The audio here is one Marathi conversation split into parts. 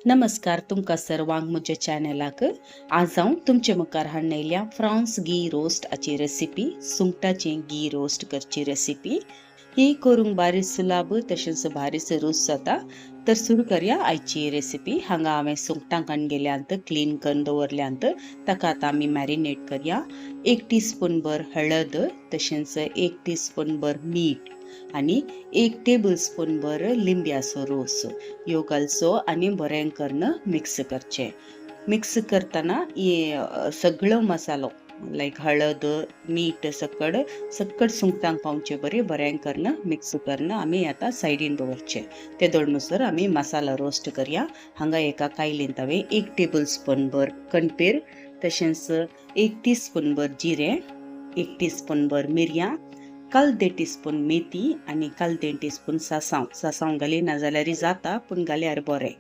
नमस्कार तुमका सर्वांक म्हज्या चॅनलाक आज हांव तुमचे मुखार हाडून आयल्या फ्रांस घी रोस्ट हाची रेसिपी सुंगटाचें घी रोस्ट करची रेसिपी ही करूंक बारी सुलाभ तशेंच बारीच रूच जाता. तर सुरू करूया आयची रेसिपी. हांगा हांवें सुंगटांक हाडून गेल्यांत क्लीन करून दवरल्यांत. ताका आतां आमी मॅरिनेट करया. 1 टीस्पून भर हळद तशेंच 1 टीस्पून भर मीठ आनी 1 टेबल स्पून भर लिंब्याचो रोस ह्यो घालचो आनी बरें करून मिक्स करचें. मिक्स करतना सगळो मसालो लायक हळद मीठ सकड सुंगटांक पावचे बरें करून मिक्स करून आमी आतां सायडीन दवरचें. ते दवरनुसर आमी मसाला रोस्ट करया. हांगा एका कायलेंत हांवें 1 टेबल स्पून भर कणपेर तशेंच 1 टीस्पून भर जिरें 1 टीस्पून भर मिरयां 1/2 टीस्पून मेथी आनी 1/2 टीस्पून सासांव घाली ना जाल्यार जाता पूण घाल्यार बरें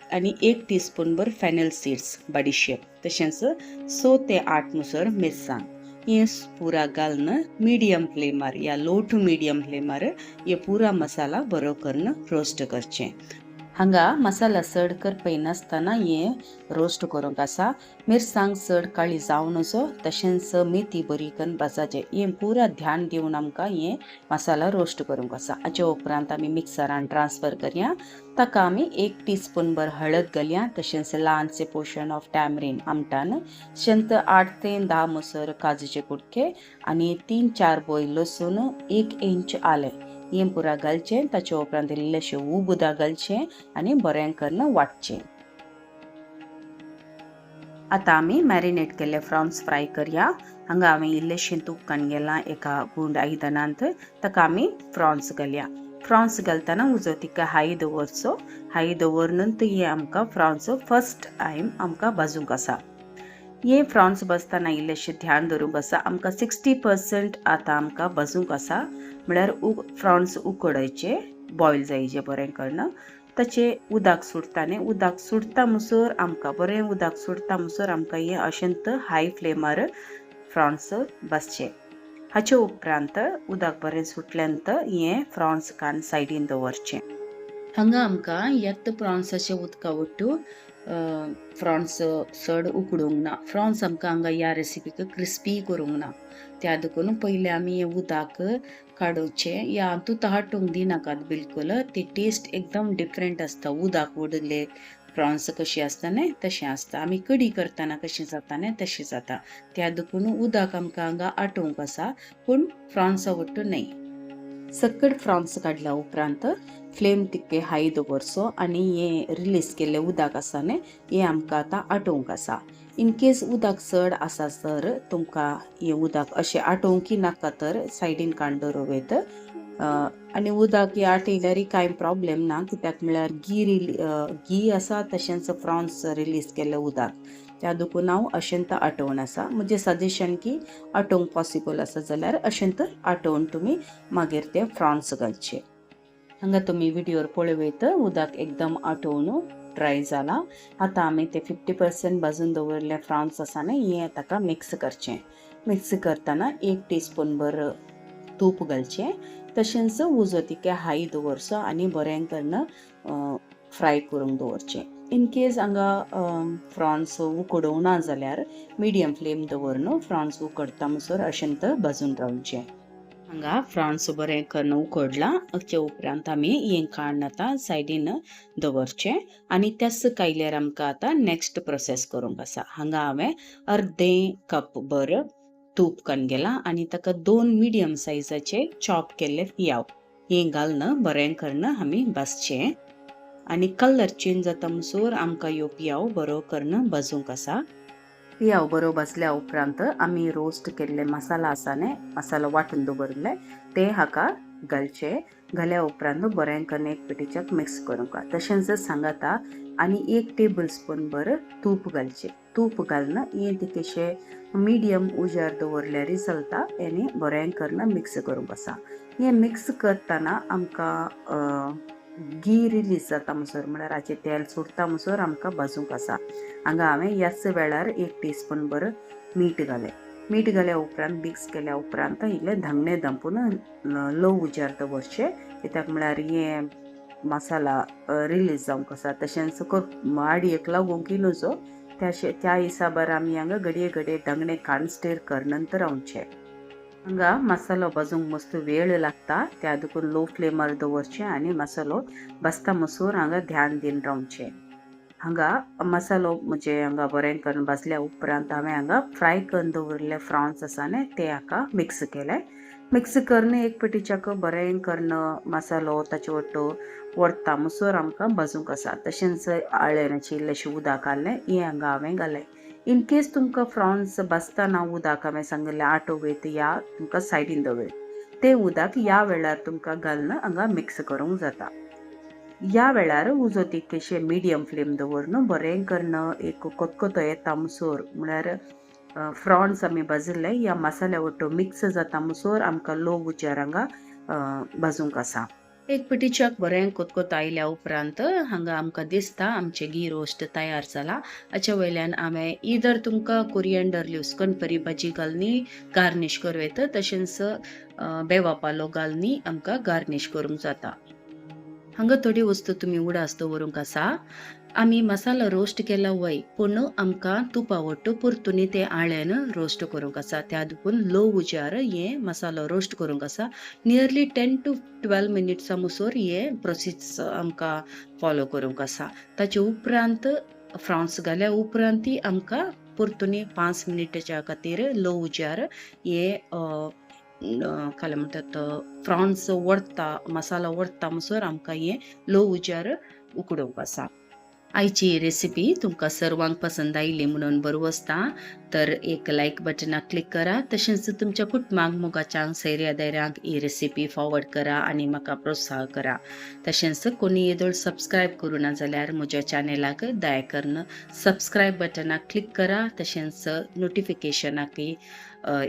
आनी 1 टीस्पून भर फेनल सीड्स बडीशेप तशेंच 6 ते 8 नुसर मिरसांग हे पुरा घालून मिडियम फ्लेमार या लो टू मिडियम फ्लेमार हे पुरा मसाला बरो करून रोस्ट करचें. हांगा मसाला चड करपय नासतना हे रोस्ट करूंक आसा. मिरसांग चड काळी जावं नजो तशेंच मेथी बरी करून भाजाचें. हें पुरा ध्यान दिवन आमकां हे मसाला रोस्ट करूंक आसा. हाचे उपरांत आमी मिक्सरान ट्रान्सफर करया. ताका आमी 1 टीस्पून भर हळद घालया तशेंच ल्हानशें पोर्शन ऑफ टॅमरीन आमटान तशेंच 8 ते 10 मुसर काजूचे कुडके आनी 3-4 बोय लसूण 1 इंच आलें हें पुरा घालचें. ताचे उपरांत इल्लेशें उबुदा घालचें आनी बरें करून वाटचें. आतां आमी मॅरिनेट केल्ले फ्रॉन्स फ्राय करया. हांगा हांवें इल्लेशें तूप काडून गेलां एका गुंड आयदनांत. ताका आमी फ्रॉन्स घालया. फ्रॉन्स घालतना उजो तिका हाय दवरचो. हाय दवरून हे आमकां फ्रॉन्स फर्स्ट टायम आमकां भाजूंक आसा. हे फ्रॉन्स भाजतना इल्लेशें ध्यान दवरूंक आसा. आमकां 60% आतां आमकां भाजूंक आसा म्हळ्यार फ्रॉन्स उकडचे बॉयल जायचे बरें करून. ताचे उदक सुटता मुसर आमकां बरें उदक सुटता मुसर आमकां हे अशेंत हाय फ्लेमार फ्रॉन्स भाजचे. हाचे उपरांत उदक बरें सुटल्यांत हे फ्रॉन्स काडून सायडीन दवरचें. हांगा आमकां येत प्रॉन्साचे उदका वट्टू फ्रॉन्स चड उकडूंक ना. फ्रॉन्स आमकां हांगा ह्या रेसिपीक क्रिस्पी करूंक ना. त्या देखून पयलीं आमी हें उदक काडोवचें. ह्या हातूंत हाटूंक दिनाकात बिलकुल. ती टेस्ट एकदम डिफरंट आसता. उदक उडले फ्रॉन्स कशी आसता न्हय तशें आसता. आमी कडी करतना कशें जाता न्हय तशें जाता. त्या देखून उदक आमकां हांगा आटोवंक आसा पूण फ्रॉन्सा वट्टू न्हय. सकड फ्रॉन्स काडल्या उपरांत फ्लेम तितके हाय दवरचो आनी हे रिलीज केल्लें उदक आसा न्हय हें आमकां आतां आटोवंक आसा. इन केस उदक चड आसा तर तुमकां हें उदक अशें आटोवंकी नाका तर सायडीन काडून दवरूं आनी उदक हें आटयल्यार कांय प्रॉब्लेम ना कित्याक म्हळ्यार घी आसा तशेंच फ्रॉन्स रिलीज केल्लें उदक त्या देखून हांव अशेंत आटोवन आसा. म्हजें सजेशन की आटोवंक पॉसिबल आसा जाल्यार अशेंत आटोवन तुमी मागीर ते फ्रॉन्स घालचे. हांगा तुमी व्हिडिओर पळयत उदक एकदम आटोवन ड्राय जाला. आतां आमी ते 50% भाजून दवरले फ्रॉन्स आसा न्हय हें ताका मिक्स करचें. मिक्स करतना 1 टीस्पून भर तूप घालचें तशेंच उजो तिके हाय दवरचो आनी बरें करून फ्राय करूंक दवरचें. इन केस हांगा फ्रॉन्स उकडूंक ना जाल्यार मिडियम फ्लेम दवरून फ्रॉन्स उकडटा मुसर अशेंत भाजून रावचें. हांगा फ्रॉन्स बरें करून उकडला. हाचे उपरांत आमी हें काडून आतां सायडीन दवरचें आनी त्याच कायल्यार आमकां आतां नेक्स्ट प्रोसेस करूंक आसा. हांगा हांवें अर्दें कप भर तूप काडून गेलां आनी ताका 2 मिडियम सायजाचे चॉप केल्ले पियाव हें घालून बरें करून आमी भाजचें आनी कलर चेंज जाता मुसर आमकां ह्यो पियाव बरो करून भाजूंक आसा. पियाव बरो भाजल्या उपरांत आमी रोस्ट केल्ले मसाला आसा न्हय मसालो वांटून दवरले ते हाका घालचे. घाल्या उपरांत बरें करून एक पिटीच्याक मिक्स करूंक तशेंच सांगाता आनी 1 टेबल स्पून भर तूप घालचें. तूप घालून हें तिकेशें मिडियम उजार दवरल्यार चलता आनी बरें करून मिक्स करूंक आसा. हें मिक्स करतना आमकां घी रिलीज जाता मुसर म्हळ्यार हाचें तेल सुटता मुसर आमकां भाजूंक आसा. हांगा हांवें ह्याच वेळार 1 टीस्पून भर मीठ घालें. मीठ घाल्या उपरांत मिक्स केल्या उपरांत इल्लें धांगणें धांपून लो उजार दवरचें कित्याक म्हळ्यार हें मसाला रिलीज जावंक आसा तशेंच आडयेक लागून किनूचो त्या हिसाबार आमी हांगा घडये घडये दंगणे काडून स्टीर कर नंतर रावचे. हांगा मसालो भाजूंक मस्त वेळ लागता त्या देखून लो फ्लेमार दवरचे आनी मसालो बसता मसूर हांगा ध्यान दिन रावचे. हांगा मसालो म्हणजे हांगा बरें करून भाजल्या उपरांत हांवें हांगा फ्राय करून दवरले फ्रॉन्स आसा न्ही ते हाका मिक्स केले. मिक्स करून एक पेटीच्याक बरें करून मसालो ताचे वट्टो वरता मसूर आमकां भाजूंक आसा. तशेंच आळ्याची इल्लेशें उदक घालें हें हांगा हांवें घालें. इन केस तुमकां फ्रॉन्स भाजतना उदक हांवें सांगिल्लें आटो वयत या तुमकां सायडीन दवर तें उदक ह्या वेळार तुमकां घालून हांगा मिक्स करूंक जाता. या वेळार उजो तितकेशें मिडियम फ्लेम दवरून बरें करून एक कोतकोतो येता मसूर म्हळ्यार फ्रॉन्स आमी भाजिल्ले ह्या मसाल्या वट्टो मिक्स जाता मसूर आमकां लो उजार हांगा भाजूंक आसा. एक पिटीच्याक बरें कोतकोत आयल्या उपरांत हांगा आमकां दिसता आमचें घी रोस्ट तयार जाला. हाच्या वयल्यान हांवें इदर तुमकां कोरिएंडर लिव्स कणपरी भाजी घालनी गार्निश करूं येता तशेंच बेवा पालो घालनी आमकां गार्निश करूंक जाता. हांगा थोडी वस्तू तुमी उडास दवरूंक आसा. आमी मसालो रोस्ट केला वय पूण आमकां तुपा वट्टो परतुनी ते आळ्यान रोस्ट करूंक आसा. त्या देखून लो उजार हे मसालो रोस्ट करूंक आसा. नियरली 10 to 12 मिनिट्स मसूर हे प्रोसेस आमकां फॉलो करूंक आसा. ताचे उपरांत फ्रॉन्स घाल्या उपरांत ती आमकां परतुनी 5 मिनिटाच्या खातीर लो उजार हे काय म्हणटात फ्रॉन्स वरता मसाला वरता मसूर आमकां हे लो उजार उकडोवप आसा. आयची रेसिपी तुमकां सर्वांक पसंद आयली म्हणून बरो आसता तर एक लायक बटनाक क्लिक करा. तशेंच तुमच्या कुटुंबाक मोगाच्यांक सैर्या धैर्यांक ही रेसिपी फॉरवर्ड करा आनी म्हाका प्रोत्साह करा. तशेंच कोणी येदोळ सबस्क्रायब करूं ना जाल्यार म्हज्या चॅनलाक दया करून सबस्क्रायब बटनाक क्लिक करा. तशेंच नोटिफिकेशनाकय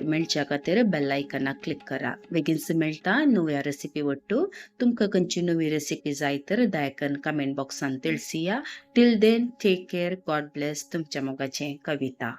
मेळच्या खातीर बेल आयकनाक क्लिक करा. बेगीनच मेळटा नव्या रेसिपी वट्टू. तुमकां खंयची नवी रेसिपी जाय तर दया करून कमेंट बॉक्सान तिळसिया. Till then take care. God bless. तुमच्या मोगाचें कविता.